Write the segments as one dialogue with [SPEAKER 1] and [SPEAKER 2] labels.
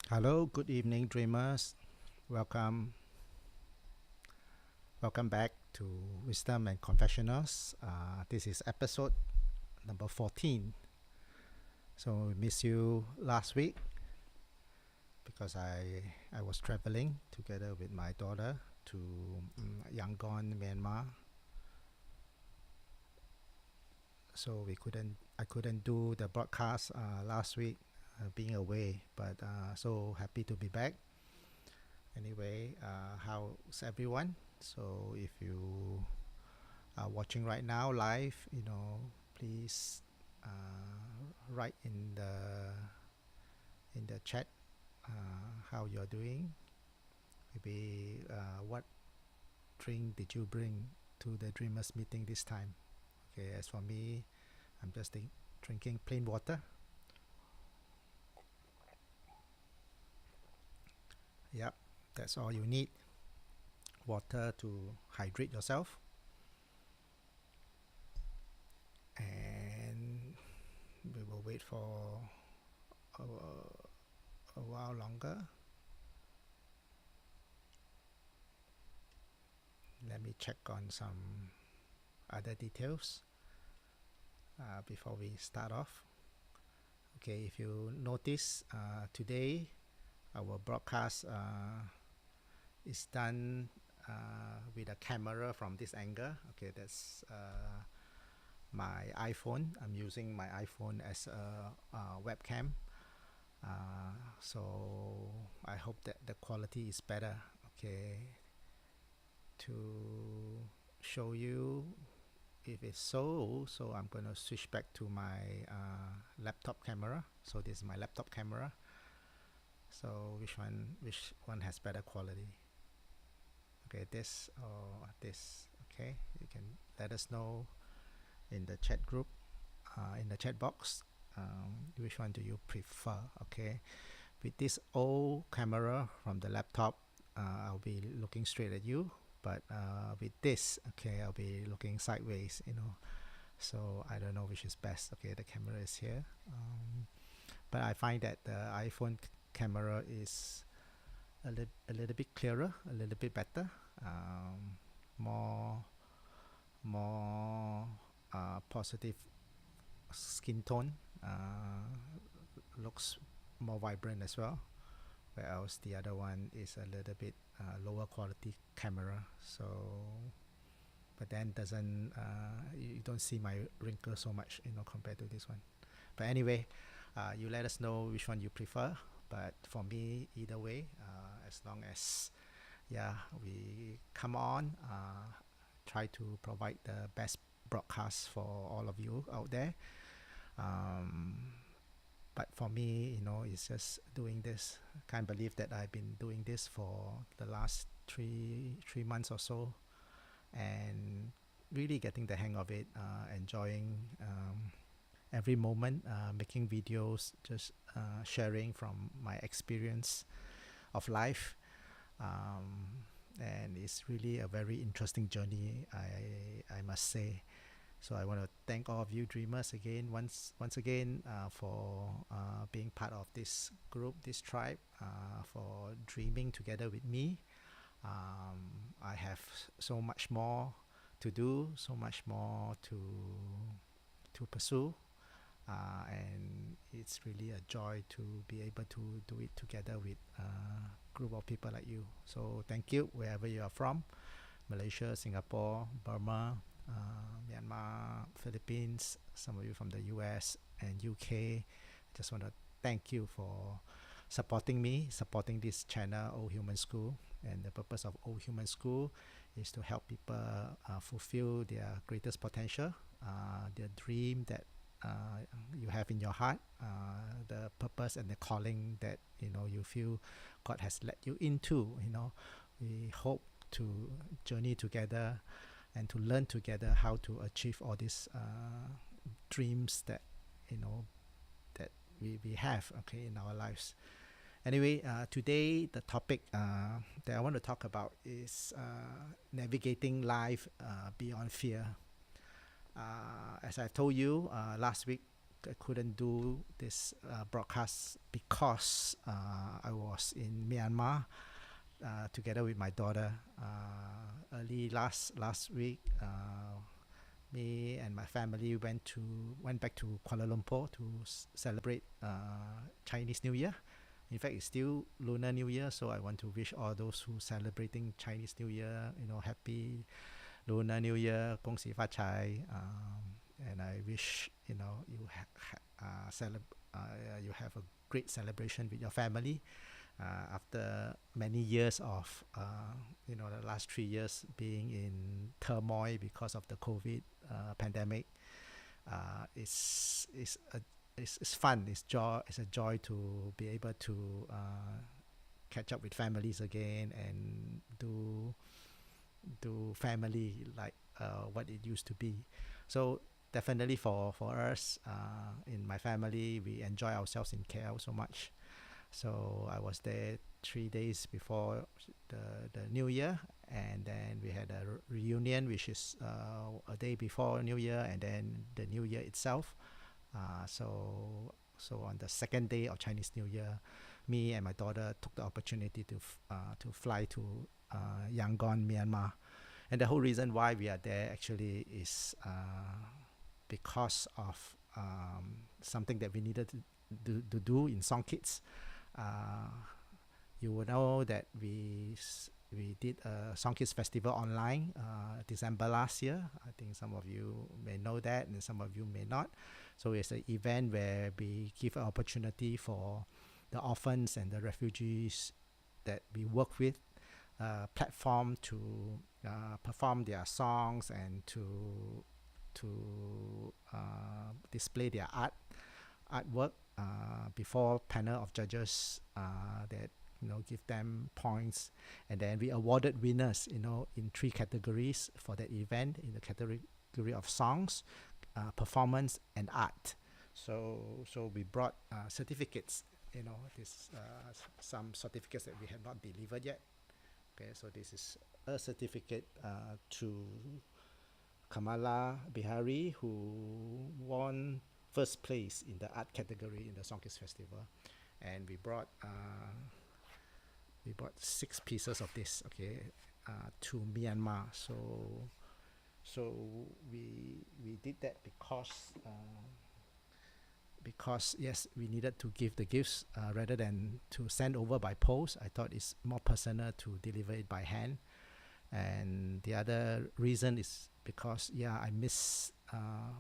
[SPEAKER 1] Hello, good evening, dreamers. Welcome, welcome back to Wisdom and Confessionals. This is episode number 14. So we missed you last week because I was traveling together with my daughter to Yangon, Myanmar. So I couldn't do the broadcast last week, being away. But so happy to be back. Anyway, how's everyone? So if you are watching right now live, please write in the chat how you're doing. Maybe what drink did you bring to the dreamers meeting this time? Okay, as for me, I'm just drinking plain water. Yep, that's all you need. Water to hydrate yourself. And we will wait for a while longer. Let me check on some other details before we start off. Okay, if you notice, today our broadcast is done with a camera from this angle. Okay, that's my iPhone. I'm using my iPhone as a webcam. So I hope that the quality is better. Okay, to show you if it's so I'm going to switch back to my laptop camera. So this is my laptop camera. So which one has better quality? Okay, this or this. Okay, you can let us know in the chat group, in the chat box, which one do you prefer? Okay, with this old camera from the laptop, I'll be looking straight at you, but with this, okay, I'll be looking sideways, so I don't know which is best. Okay, the camera is here, but I find that the iPhone camera is a little bit clearer, a little bit better, more positive skin tone, looks more vibrant as well, whereas the other one is a little bit lower quality camera. So but then doesn't you don't see my wrinkle so much, compared to this one. But anyway, you let us know which one you prefer. But for me, either way, as long as we come on, try to provide the best broadcast for all of you out there. But for me, it's just doing this. Can't believe that I've been doing this for the last three months or so, and really getting the hang of it, enjoying every moment, making videos, just sharing from my experience of life. And it's really a very interesting journey, I must say. So I want to thank all of you dreamers again, once again, for being part of this group, this tribe, for dreaming together with me. I have so much more to do, so much more to pursue, and it's really a joy to be able to do it together with a group of people like you. So thank you, wherever you are from: Malaysia, Singapore, Burma, Myanmar, Philippines, some of you from the US and UK. Just want to thank you for supporting me, supporting this channel, Old Human School. And the purpose of Old Human School is to help people fulfill their greatest potential, their dream that you have in your heart, the purpose and the calling that you feel God has led you into. We hope to journey together and to learn together how to achieve all these dreams that that we have, okay, in our lives. Anyway, today the topic that I want to talk about is navigating life beyond fear. As I told you last week, I couldn't do this broadcast because I was in Myanmar together with my daughter. Early last week, me and my family went back to Kuala Lumpur to celebrate Chinese New Year. In fact, it's still Lunar New Year, so I want to wish all those who celebrating Chinese New Year, happy Lunar New Year, 恭喜发财. And I wish you you have a great celebration with your family. After many years of the last 3 years being in turmoil because of the COVID pandemic, it's fun. It's a joy to be able to catch up with families again and do family like what it used to be. So definitely for us in my family, we enjoy ourselves in KL so much. So I was there 3 days before the New Year, and then we had a reunion, which is a day before New Year, and then the New Year itself. So on the second day of Chinese New Year, me and my daughter took the opportunity to fly to Yangon, Myanmar. And the whole reason why we are there actually is because of something that we needed to do in Song Kids. You will know that we did a Song Kids Festival online December last year. I think some of you may know that and some of you may not. So it's an event where we give an opportunity for the orphans and the refugees that we work with, platform to perform their songs and to display their artwork before panel of judges that give them points, and then we awarded winners in 3 categories for that event, in the category of songs, performance and art. So we brought certificates, this some certificates that we have not delivered yet. Okay, so this is a certificate to Kamala Bihari, who won first place in the art category in the Song Kids Festival, and we brought 6 pieces of this, to Myanmar. So we did that because yes, we needed to give the gifts rather than to send over by post. I thought it's more personal to deliver it by hand. And the other reason is because I miss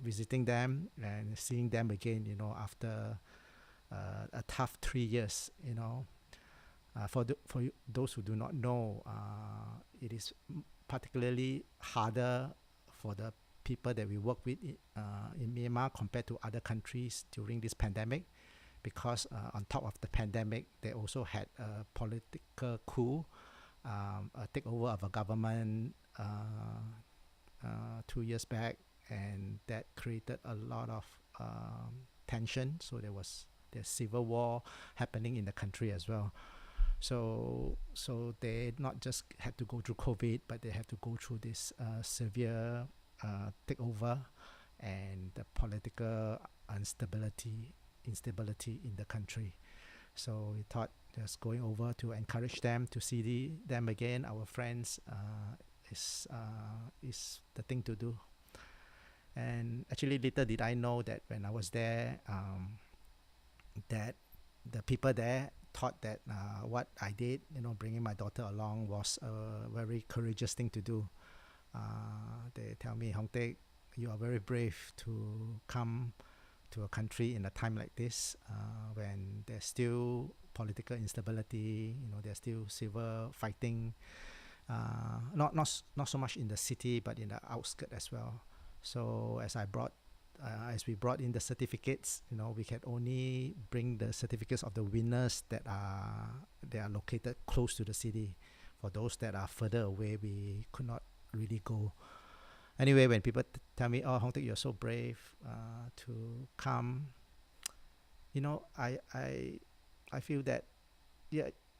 [SPEAKER 1] visiting them and seeing them again, after a tough 3 years. For those who do not know, it is particularly harder for the people that we work with in Myanmar compared to other countries during this pandemic, because on top of the pandemic, they also had a political coup, a takeover of a government 2 years back, and that created a lot of tension. So there's civil war happening in the country as well. So they not just had to go through COVID, but they have to go through this severe takeover and the political instability in the country. So we thought just going over to encourage them to see them again, our friends, is the thing to do. And actually, little did I know that when I was there, that the people there thought that what I did, bringing my daughter along, was a very courageous thing to do. They tell me, Hong Taek, you are very brave to come to a country in a time like this, when there's still political instability, there's still civil fighting, not so much in the city, but in the outskirts as well. So as we brought in the certificates, we can only bring the certificates of the winners they are located close to the city. For those that are further away, we could not really go. Anyway, when people tell me, "Oh, Hong Taek, you're so brave to come," I feel that,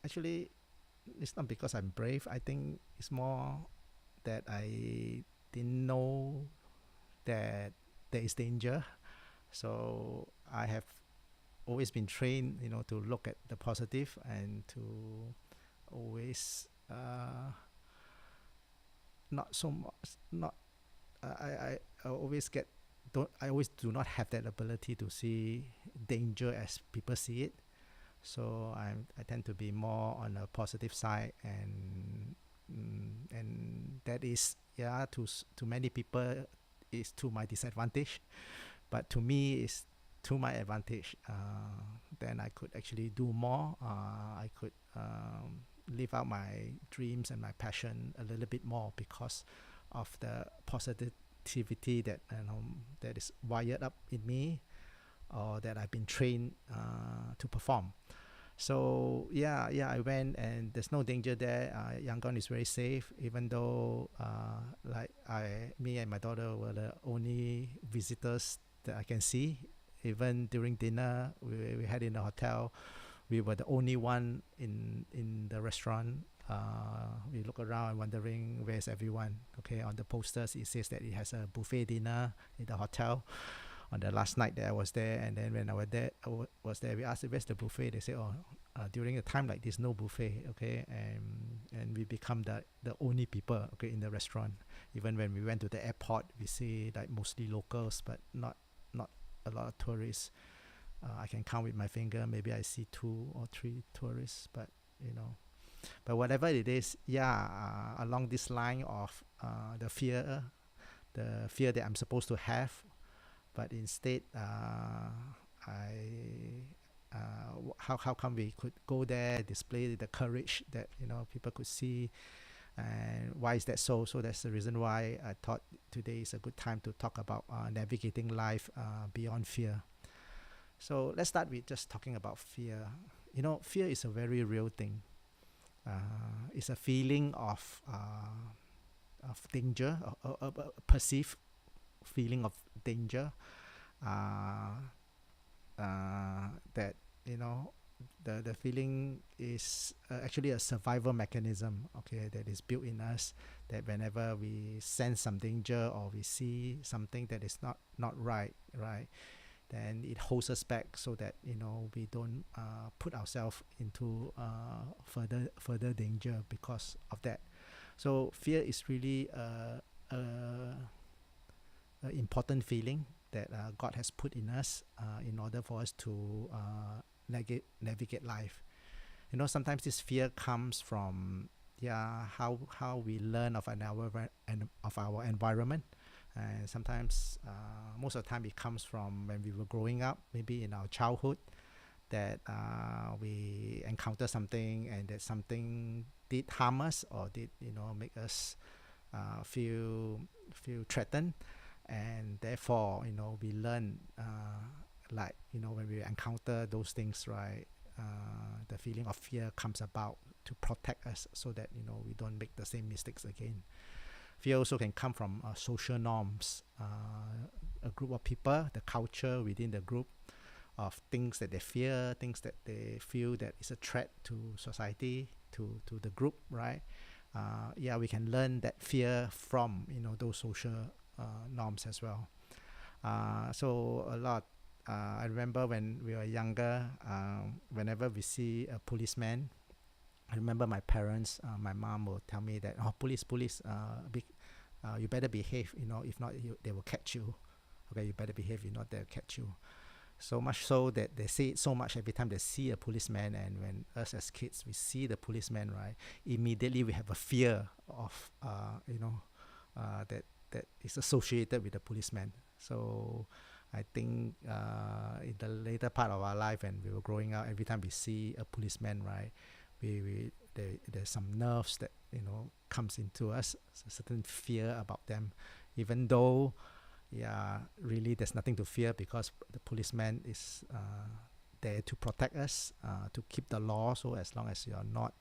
[SPEAKER 1] actually, it's not because I'm brave. I think it's more that I didn't know that there is danger. So I have always been trained, to look at the positive and to always not so much, not I always get don't I always do not have that ability to see danger as people see it. So I tend to be more on a positive side, and that is, yeah, to many people is to my disadvantage, but to me is to my advantage. Then I could actually do more. I could live out my dreams and my passion a little bit more because of the positivity that that is wired up in me, or that I've been trained to perform. So I went, and there's no danger there. Yangon is very safe, even though me and my daughter were the only visitors that I can see. Even during dinner, we had in the hotel, we were the only one in the restaurant. We look around wondering where's everyone. Okay, on the posters it says that it has a buffet dinner in the hotel on the last night that I was there. And then when I was there, we asked where's the buffet. They say, during a time like this, no buffet. Okay, and we become the only people, okay, in the restaurant. Even when we went to the airport, we see like mostly locals, but not a lot of tourists. I can count with my finger. Maybe I see 2 or 3 tourists, but but whatever it is, along this line of the fear that I'm supposed to have, but instead, how come we could go there, display the courage that people could see, and why is that so? So that's the reason why I thought today is a good time to talk about navigating life beyond fear. So let's start with just talking about fear. Fear is a very real thing. It's a feeling of danger, a perceived feeling of danger, that the feeling is actually a survival mechanism, okay, that is built in us, that whenever we sense some danger or we see something that is not right, then it holds us back, so that we don't put ourselves into further danger because of that. So fear is really an important feeling that God has put in us in order for us to navigate life. Sometimes this fear comes from how we learn of our environment, and sometimes most of the time it comes from when we were growing up, maybe in our childhood, that we encounter something, and that something did harm us, or did make us feel threatened, and therefore we learn when we encounter those things, right, the feeling of fear comes about to protect us, so that we don't make the same mistakes again. Fear also can come from social norms, a group of people, the culture within the group, of things that they fear, things that they feel that is a threat to society, to the group, right? We can learn that fear from those social norms as well. So a lot. I remember when we were younger, whenever we see a policeman, I remember my parents, my mom will tell me that, police, you better behave, if not they will catch you. Okay, you better behave, if not they'll catch you. So much so that they say it so much every time they see a policeman. And when us as kids, we see the policeman, right, immediately we have a fear of that is associated with the policeman. So I think in the later part of our life, when we were growing up, every time we see a policeman, right, there's some nerves that comes into us, a certain fear about them, even though really there's nothing to fear, because the policeman is there to protect us, to keep the law. So as long as you're not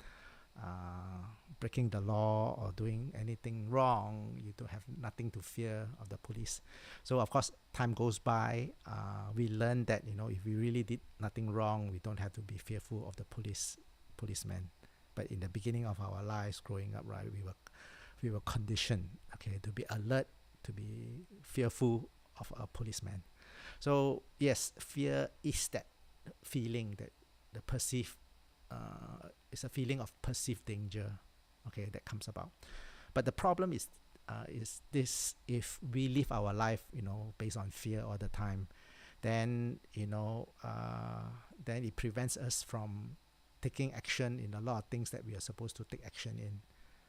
[SPEAKER 1] breaking the law or doing anything wrong, you don't have nothing to fear of the police. So of course, time goes by, we learn that if we really did nothing wrong, we don't have to be fearful of the policeman. But in the beginning of our lives growing up, right, we were conditioned, okay, to be alert, to be fearful of a policeman. So yes, fear is that feeling that the perceived it's a feeling of perceived danger, okay, that comes about. But the problem is this: if we live our life, based on fear all the time, then then it prevents us from taking action in a lot of things that we are supposed to take action in.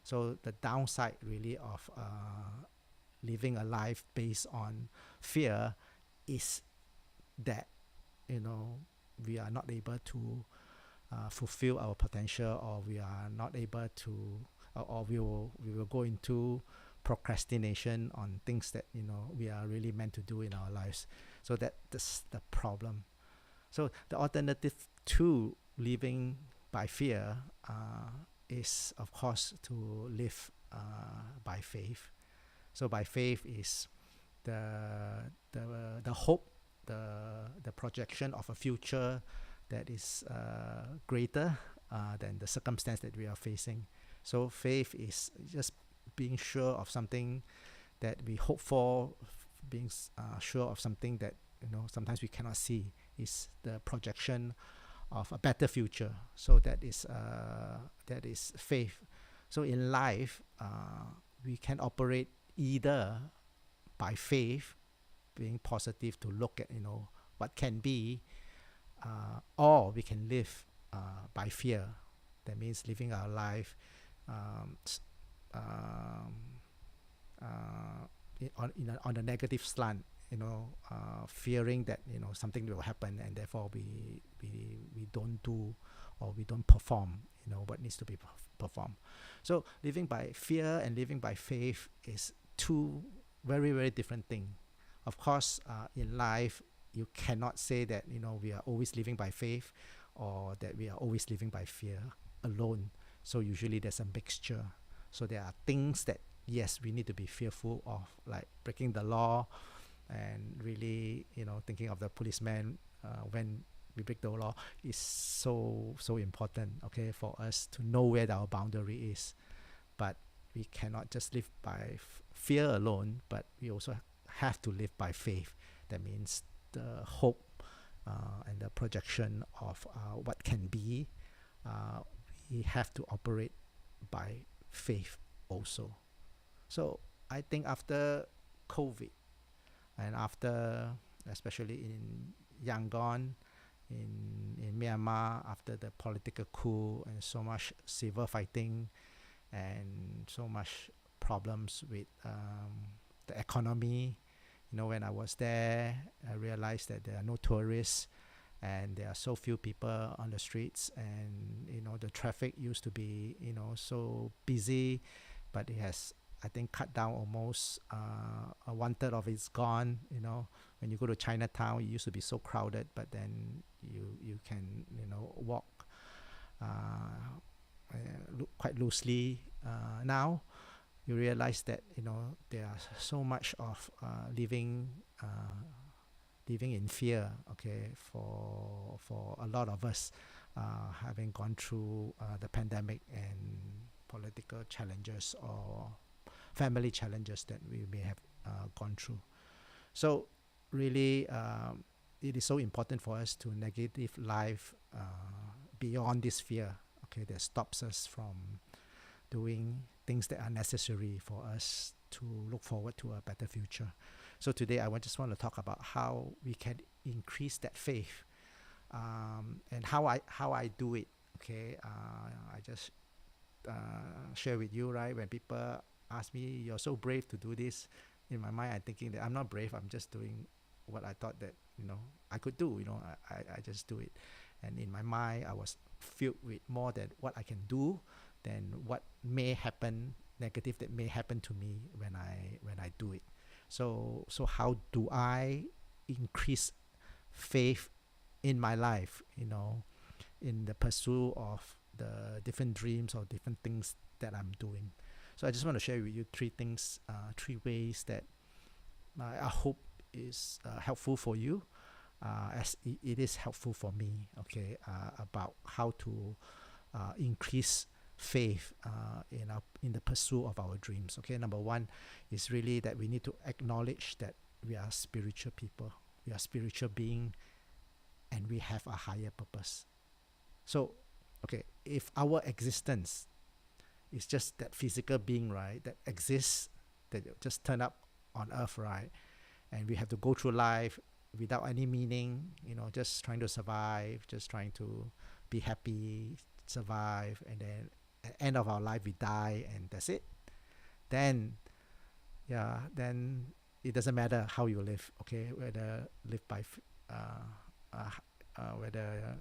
[SPEAKER 1] So the downside really of living a life based on fear is that we are not able to fulfill our potential, or we are not able to, or we will go into procrastination on things that we are really meant to do in our lives. So that's the problem. So the alternative to living by fear is, of course, to live by faith. So by faith is the hope, the projection of a future that is greater than the circumstance that we are facing. So faith is just being sure of something that we hope for, being sure of something that sometimes we cannot see, is the projection of a better future. So that is faith. So in life, we can operate either by faith, being positive to look at what can be, or we can live by fear. That means living our life on a negative slant, fearing that something will happen, and therefore we don't do, or we don't perform what needs to be performed. So living by fear and living by faith is two very, very different things. Of course, in life, you cannot say that we are always living by faith, or that we are always living by fear alone. So usually there's a mixture. So there are things that, yes, we need to be fearful of, like breaking the law, and really thinking of the policeman when we break the law is so important, okay, for us to know where our boundary is. But we cannot just live by fear alone, but we also have to live by faith. That means the hope and the projection of what can be. We have to operate by faith also. So I think after COVID, and after, especially in Yangon, in Myanmar, after the political coup and so much civil fighting and so much problems with the economy, when I was there, I realized that there are no tourists, and there are so few people on the streets, and the traffic used to be so busy, but it has, I think, cut down almost 1/3 of it's gone. When you go to Chinatown, it used to be so crowded, but then you can walk quite loosely now. You realize that there are so much of living in fear, okay, for a lot of us, having gone through the pandemic and political challenges or family challenges that we may have gone through. So really, it is so important for us to negative life beyond this fear, okay, that stops us from doing things that are necessary for us to look forward to a better future. So today I just want to talk about how we can increase that faith, and how I do it. Okay, I just share with you, right? When people ask me, "You're so brave to do this," in my mind, I'm thinking that I'm not brave. I'm just doing what I thought that I could do. I just do it, and in my mind, I was filled with more than what I can do than what may happen negative that may happen to me when I do it. So how do I increase faith in my life, in the pursuit of the different dreams or different things that I'm doing? So I just want to share with you three things, three ways that I hope is helpful for you, as it is helpful for me, okay, about how to increase faith in the pursuit of our dreams. Okay, number one is really that we need to acknowledge that we are spiritual people. we are spiritual being, and we have a higher purpose. So, okay, if our existence is just that physical being, right, that exists, that just turn up on earth, right, and we have to go through life without any meaning, just trying to survive, just trying to be happy, survive, and then at the end of our life we die and that's it, then then it doesn't matter how you live, okay, whether live by whether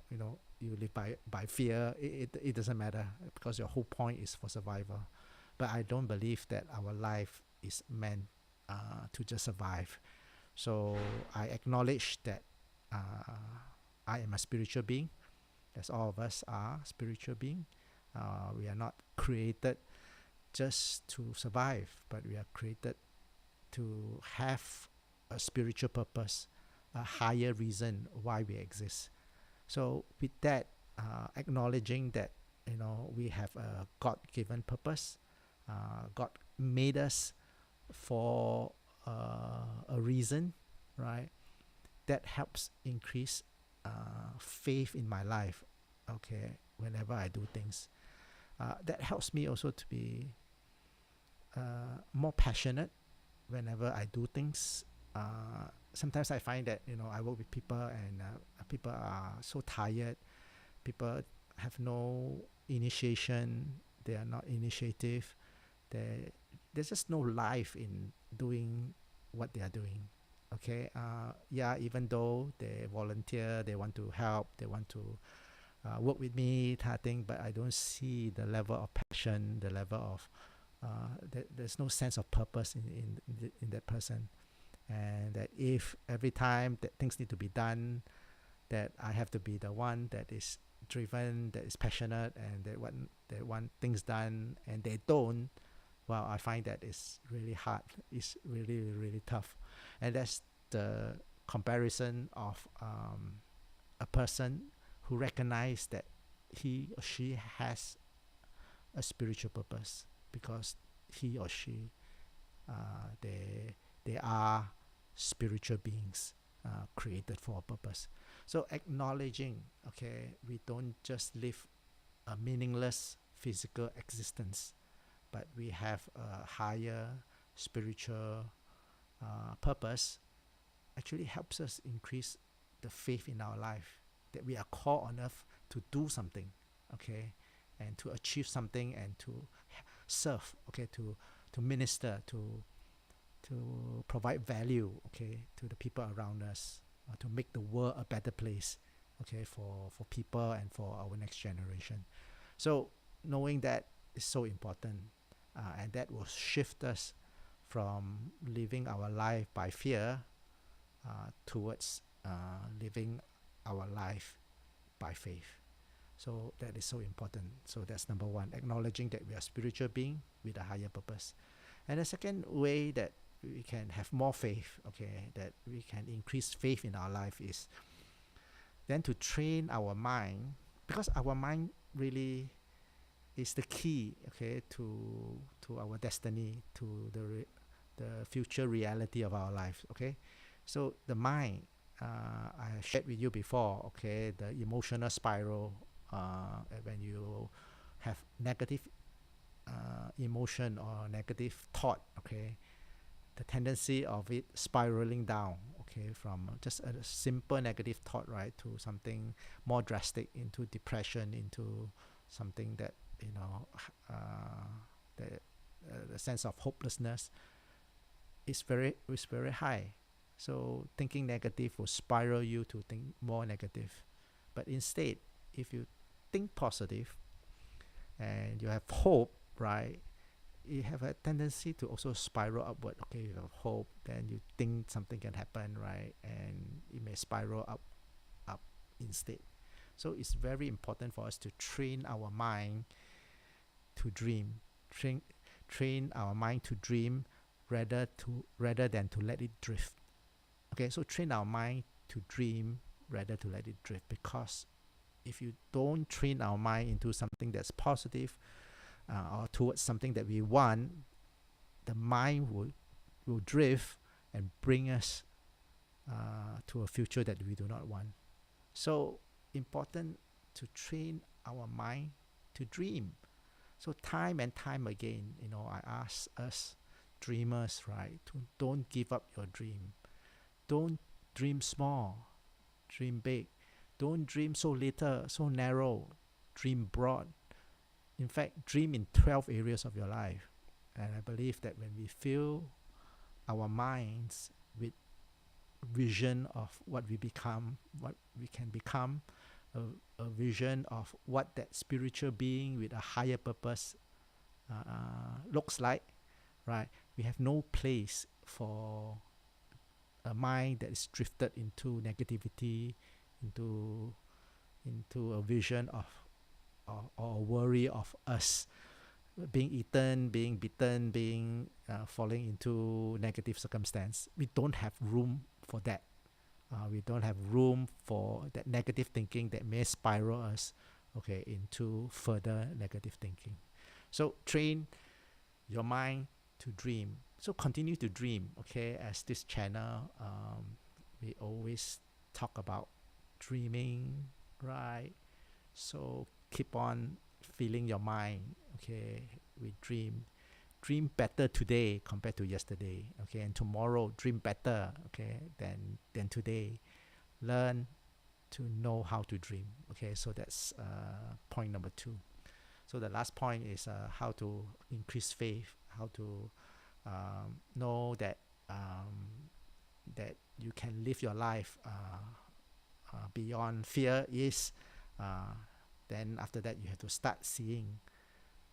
[SPEAKER 1] you live by fear, it doesn't matter, because your whole point is for survival. But I don't believe that our life is meant to just survive. So I acknowledge that I am a spiritual being, as all of us are spiritual being. We are not created just to survive, but we are created to have a spiritual purpose, a higher reason why we exist. So with that, acknowledging that we have a God-given purpose, God made us for a reason, right? That helps increase faith in my life. Okay, whenever I do things, that helps me also to be more passionate whenever I do things. Sometimes I find that I work with people, and people are so tired. People have no initiation. They are not initiative. There's just no life in doing what they are doing. Okay. Even though they volunteer, they want to help, they want to work with me, type of thing, but I don't see the level of passion, the level of there's no sense of purpose in that person. And that if every time that things need to be done, that I have to be the one that is driven, that is passionate, and they want things done, and they don't, well, I find that it's really hard. It's really, really tough. And that's the comparison of a person who recognizes that he or she has a spiritual purpose, because he or she they are spiritual beings created for a purpose. So acknowledging, okay, we don't just live a meaningless physical existence, but we have a higher spiritual purpose, actually helps us increase the faith in our life, that we are called on earth to do something, okay, and to achieve something, and to serve, okay, to minister, to provide value, okay, to the people around us, to make the world a better place, okay, for people and for our next generation. So knowing that is so important, and that will shift us from living our life by fear towards living our life by faith. So that is so important. So that's number one, acknowledging that we are spiritual being with a higher purpose. And the second way that we can have more faith, okay, that we can increase faith in our life, is then to train our mind, because our mind really is the key, okay, to our destiny, to the future reality of our life, okay. So the mind, I shared with you before, okay, the emotional spiral, when you have negative emotion or negative thought, okay, the tendency of it spiraling down, okay, from just a simple negative thought, right, to something more drastic, into depression, into something that the sense of hopelessness is very high. So thinking negative will spiral you to think more negative. But instead, if you think positive and you have hope, right, you have a tendency to also spiral upward. Okay, you have hope, then you think something can happen, right, and it may spiral up instead. So it's very important for us to train our mind to dream, train our mind to dream rather than to let it drift. Okay, so train our mind to dream rather to let it drift, because if you don't train our mind into something that's positive, or towards something that we want, the mind will drift and bring us to a future that we do not want. So important to train our mind to dream. So time and time again, I ask us dreamers, right, to don't give up your dream. Don't dream small, dream big. Don't dream so little, so narrow. Dream broad. In fact, dream in 12 areas of your life. And I believe that when we fill our minds with vision of what we become, what we can become, a vision of what that spiritual being with a higher purpose looks like, right? We have no place for a mind that is drifted into negativity, into a vision of or worry of us being eaten, being bitten, being falling into negative circumstance. We don't have room for that. We don't have room for that negative thinking that may spiral us, okay, into further negative thinking. So train your mind to dream. So continue to dream, okay? As this channel, we always talk about dreaming, right? So keep on filling your mind, okay, with dream. Dream better today compared to yesterday, okay, and tomorrow dream better, okay, than today. Learn to know how to dream, okay. So that's point number 2. So the last point is how to increase faith, how to know that that you can live your life beyond fear is. Then after that, you have to start seeing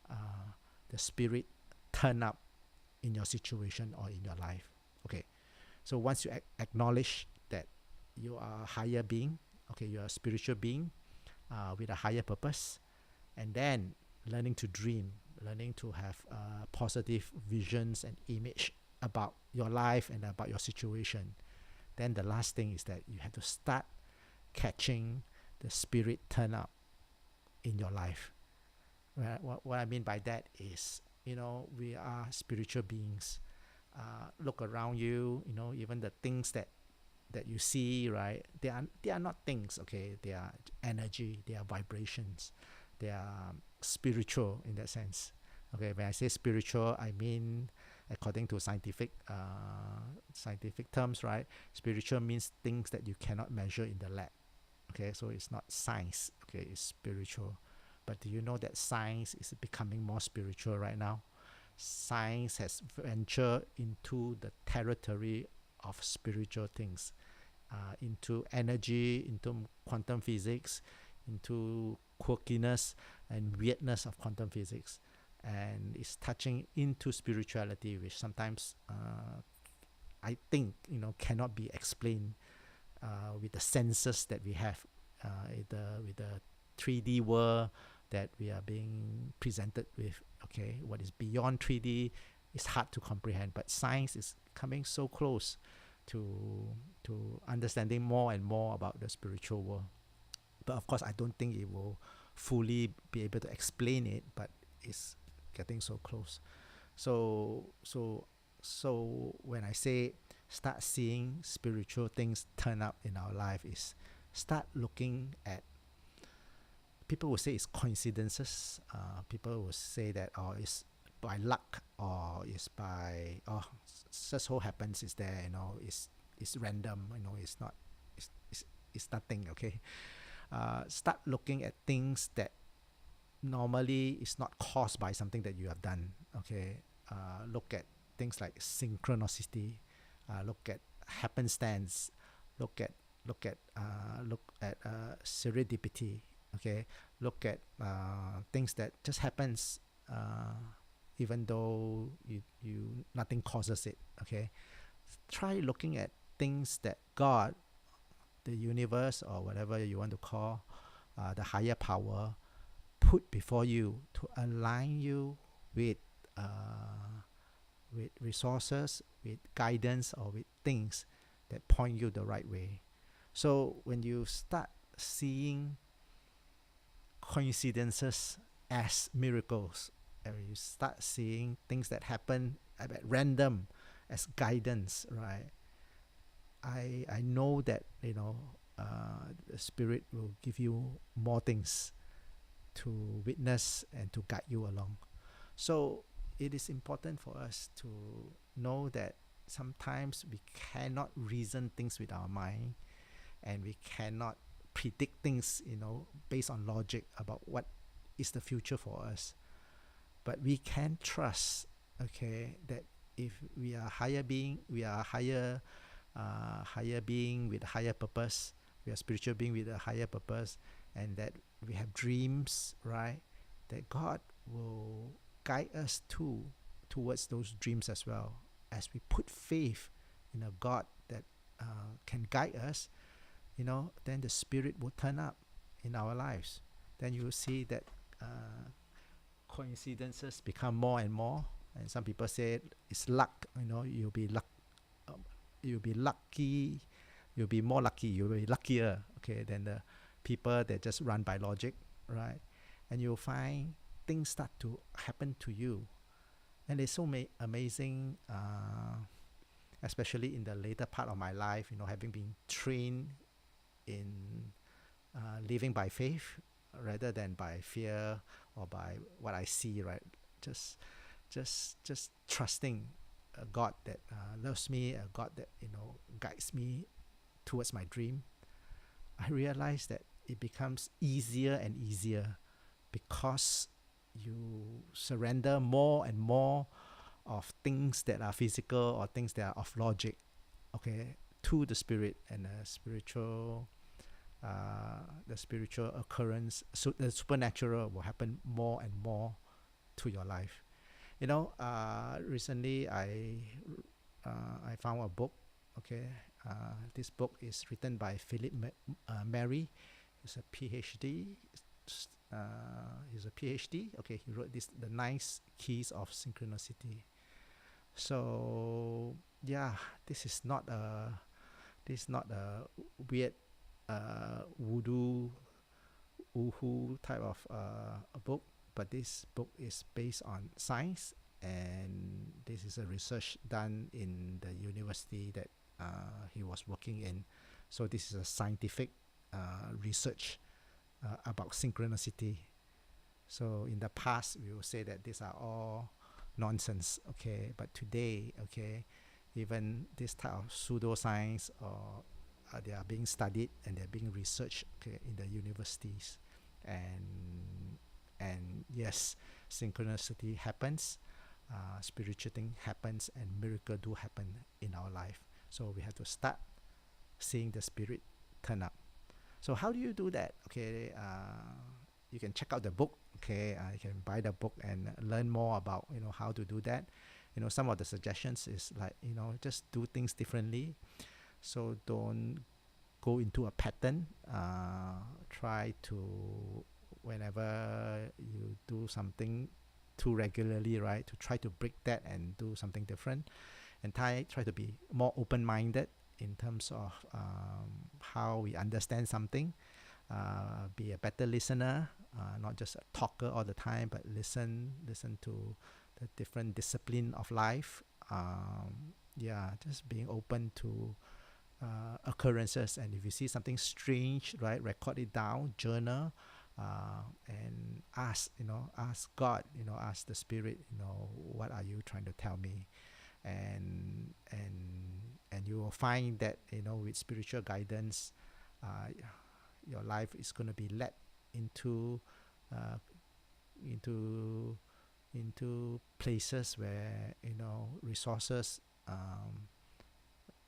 [SPEAKER 1] the spirit turn up in your situation or in your life. Okay, so once you acknowledge that you are a higher being, okay, you're a spiritual being with a higher purpose, and then learning to dream, learning to have positive visions and image about your life and about your situation. Then the last thing is that you have to start catching the spirit turn up in your life. What I mean by that is, we are spiritual beings. Look around you, even the things that you see, right? They are not things, okay? They are energy, they are vibrations, they are spiritual in that sense. Okay, when I say spiritual, I mean according to scientific terms, right? Spiritual means things that you cannot measure in the lab. Okay, so it's not science, okay, it's spiritual. But do you know that science is becoming more spiritual right now? Science has ventured into the territory of spiritual things, into energy, into quantum physics, into quirkiness and weirdness of quantum physics. And it's touching into spirituality, which sometimes I think, cannot be explained with the senses that we have, with the 3D world that we are being presented with. Okay, what is beyond 3D is hard to comprehend, but science is coming so close to understanding more and more about the spiritual world. But of course, I don't think it will fully be able to explain it, but it's getting so close. So when I say start seeing spiritual things turn up in our life, is start looking at, people will say it's coincidences. People will say that it's by luck, or it's by just so happens is there. It's random. It's not. It's nothing. Okay. Start looking at things that normally is not caused by something that you have done. Okay. Look at things like synchronicity. Look at happenstance. Look at serendipity. Okay, look at things that just happens, even though you nothing causes it. Okay, try looking at things that God, the universe, or whatever you want to call, the higher power, put before you to align you with resources, with guidance, or with things that point you the right way. So when you start seeing coincidences as miracles, and you start seeing things that happen at random as guidance, right? I know that the Spirit will give you more things to witness and to guide you along. So it is important for us to know that sometimes we cannot reason things with our mind, and we cannot predict things, based on logic about what is the future for us. But we can trust, okay, that if we are higher being, we are higher being with a higher purpose. We are spiritual being with a higher purpose, and that we have dreams, right? That God will guide us towards those dreams as well. As we put faith in a God that can guide us, then the Spirit will turn up in our lives. Then you will see that coincidences become more and more. And some people say it's luck. You'll be you'll be lucky. You'll be more lucky. You'll be luckier, okay, than the people that just run by logic, right? And you'll find things start to happen to you, and it's so amazing. Especially in the later part of my life, having been trained in living by faith rather than by fear or by what I see, right? Just trusting a God that loves me, a God that guides me towards my dream. I realize that it becomes easier and easier because you surrender more and more of things that are physical or things that are of logic, okay, to the Spirit and the spiritual occurrence. So the supernatural will happen more and more to your life. Recently I found a book. Okay, this book is written by Philip Mary. He's a PhD. Okay, he wrote this, The 9 Keys of Synchronicity. So yeah, this is not a weird voodoo woohoo type of a book, but this book is based on science, and this is a research done in the university that he was working in. So this is a scientific research about synchronicity. So in the past, we will say that these are all nonsense, okay? But today, okay, even this type of pseudoscience, or they are being studied and they're being researched, okay, in the universities. And yes, synchronicity happens, spiritual thing happens, and miracle do happen in our life. So we have to start seeing the Spirit turn up. So how do you do that? Okay, you can check out the book. Okay, you can buy the book and learn more about how to do that. Some of the suggestions is like just do things differently. So don't go into a pattern. Try to, whenever you do something too regularly, right, to try to break that and do something different, and try to be more open-minded in terms of how we understand something. Be a better listener, not just a talker all the time, but listen to the different discipline of life. Just being open to occurrences, and if you see something strange, right, record it down, journal, and ask God, ask the Spirit, what are you trying to tell me? And you will find that with spiritual guidance, your life is going to be led into places where resources,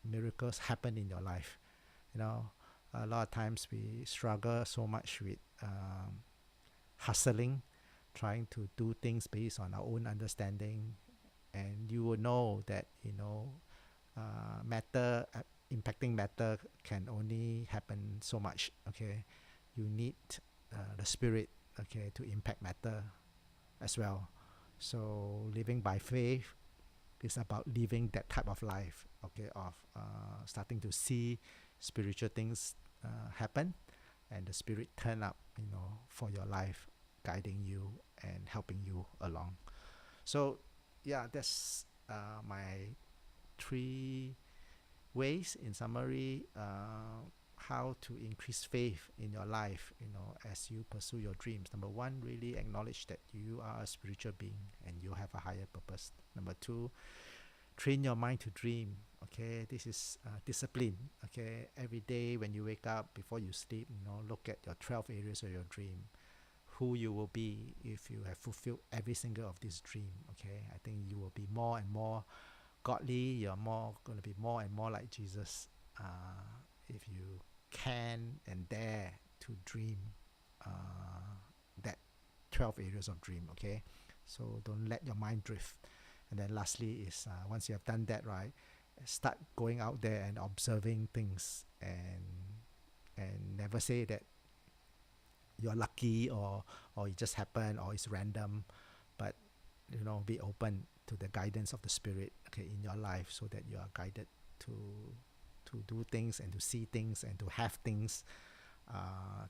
[SPEAKER 1] miracles happen in your life. A lot of times we struggle so much with hustling, trying to do things based on our own understanding, and you will know that matter, impacting matter can only happen so much. Okay, you need the Spirit, okay, to impact matter as well. So living by faith is about living that type of life, okay, of starting to see spiritual things happen, and the Spirit turn up, for your life, guiding you and helping you along. So yeah, that's my 3 ways, in summary, how to increase faith in your life, as you pursue your dreams. Number one, really acknowledge that you are a spiritual being and you have a higher purpose. Number two, train your mind to dream. Okay, this is discipline. Okay, every day when you wake up, before you sleep, look at your 12 areas of your dream, who you will be if you have fulfilled every single of this dream. Okay, I think you will be more and more godly. You're going to be more and more like Jesus, if you can and dare to dream that 12 areas of dream. Okay, so don't let your mind drift. And then lastly is, once you have done that, right, start going out there and observing things, and never say that you're lucky, or it just happened, or it's random, but be open to the guidance of the Spirit, okay, in your life, so that you are guided to do things and to see things and to have things,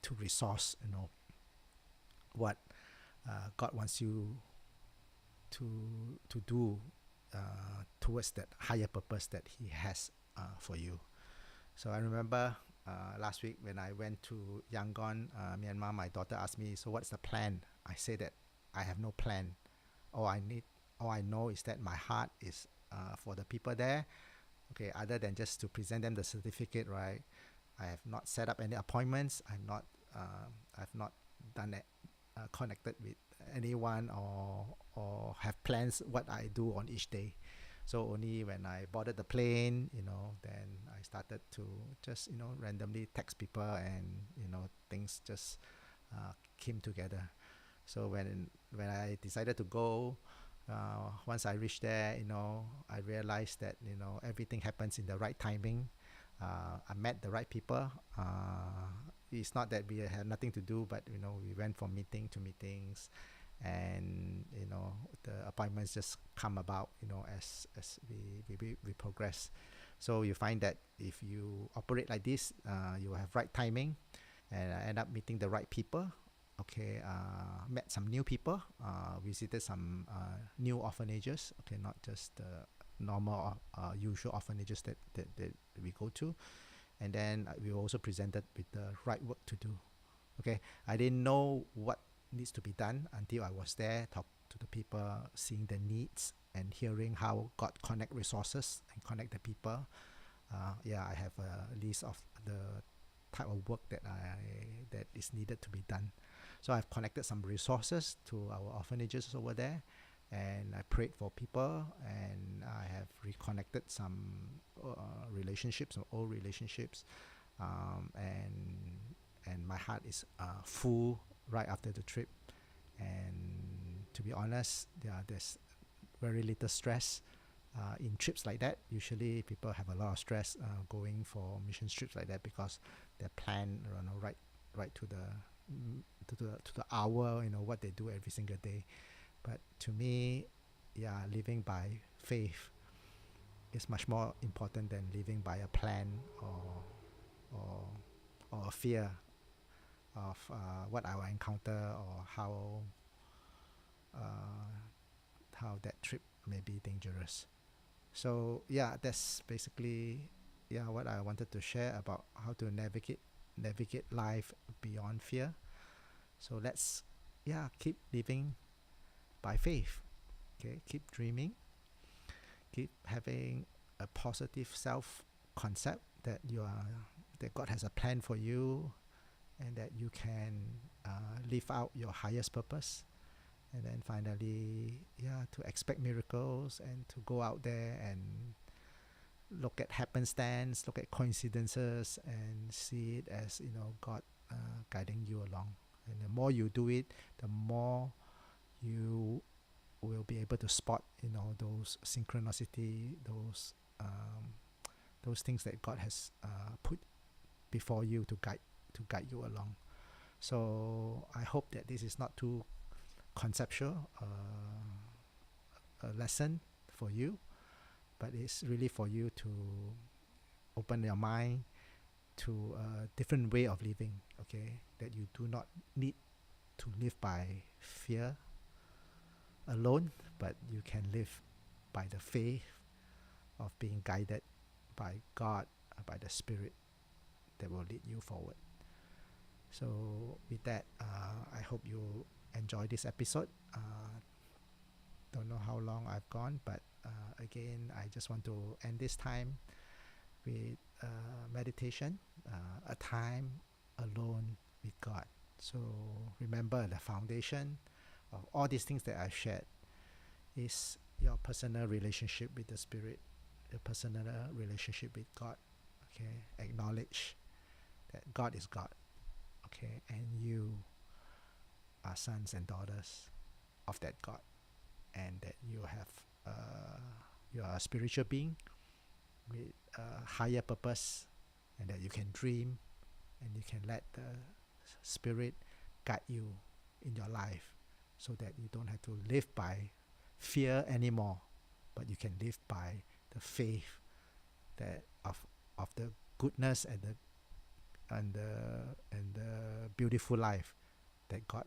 [SPEAKER 1] to resource what God wants you to do towards that higher purpose that He has for you. So I remember last week when I went to Yangon, Myanmar, my daughter asked me, so what's the plan? I say that I have no plan. All I know is that my heart is for the people there. Okay, other than just to present them the certificate, right? I have not set up any appointments. I've not done it, connected with anyone, or have plans what I do on each day. So only when I boarded the plane, then I started to just randomly text people, and things just came together. So when I decided to go, once I reached there, I realized that everything happens in the right timing. I met the right people. It's not that we had nothing to do, but we went from meeting to meetings, and the appointments just come about as we progress. So you find that if you operate like this, you have right timing, and I end up meeting the right people. Okay, met some new people, visited some new orphanages. Okay, not just the normal usual orphanages that we go to. And then we were also presented with the right work to do. Okay, I didn't know what needs to be done until I was there, talk to the people, seeing the needs and hearing how God connect resources and connect the people. I have a list of the type of work that is needed to be done. So I've connected some resources to our orphanages over there, and I prayed for people, and I have reconnected some relationships, old relationships, and my heart is full right after the trip. And to be honest, there's very little stress in trips like that. Usually people have a lot of stress going for mission trips like that, because they're planned right to the hour, what they do every single day. But to me, living by faith is much more important than living by a plan or a fear of what I will encounter, or how that trip may be dangerous. So that's basically what I wanted to share about how to navigate life beyond fear. So let's keep living by faith. Okay, keep dreaming, keep having a positive self concept that that God has a plan for you, and that you can live out your highest purpose. And then finally, to expect miracles, and to go out there and look at happenstance, look at coincidences, and see it as God guiding you along. And the more you do it, the more you will be able to spot those synchronicity, those things that God has put before you to guide you along. So I hope that this is not too conceptual a lesson for you, but it's really for you to open your mind to a different way of living. Okay, that you do not need to live by fear alone, but you can live by the faith of being guided by God, by the Spirit that will lead you forward. So with that, I hope you enjoy this episode. Don't know how long I've gone, but again, I just want to end this time with meditation, a time alone with God. So remember, the foundation of all these things that I've shared is your personal relationship with the Spirit, your personal relationship with God. Okay, acknowledge that God is God. Okay, and you are sons and daughters of that God, and that you are a spiritual being with a higher purpose, and that you can dream, and you can let the Spirit guide you in your life, so that you don't have to live by fear anymore, but you can live by the faith that of the goodness and the beautiful life that God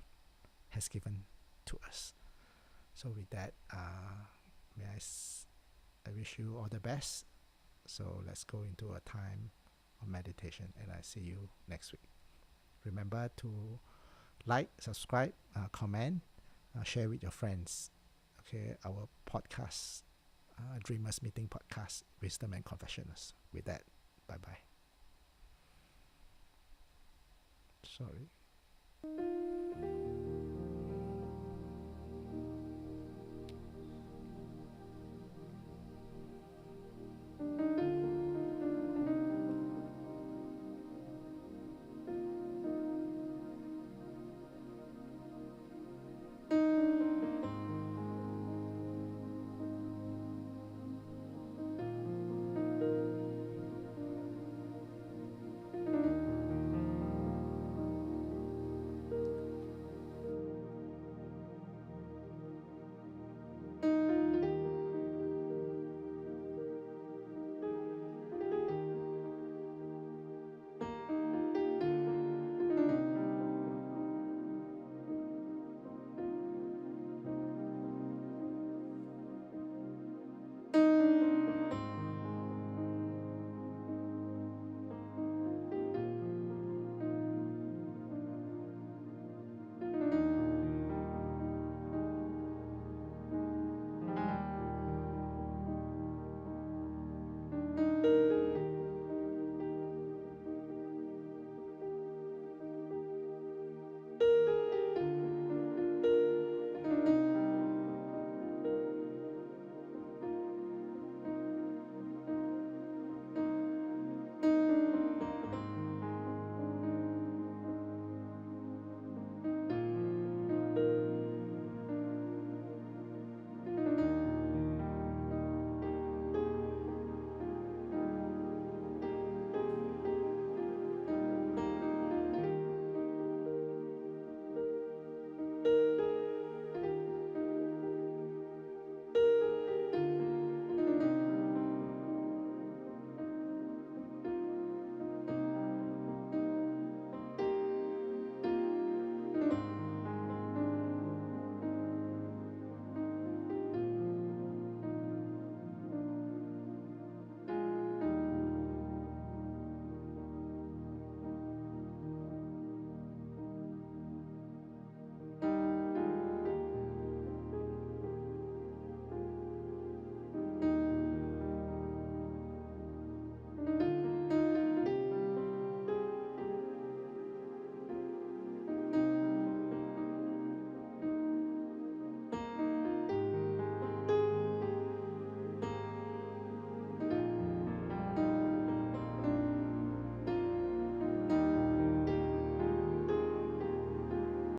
[SPEAKER 1] has given to us. So with that, I wish you all the best. So let's go into a time of meditation, and I see you next week. Remember to like, subscribe, comment, share with your friends. Okay, our podcast, Dreamers Meeting Podcast, Wisdom and Confessionals. With that, bye-bye. Sorry.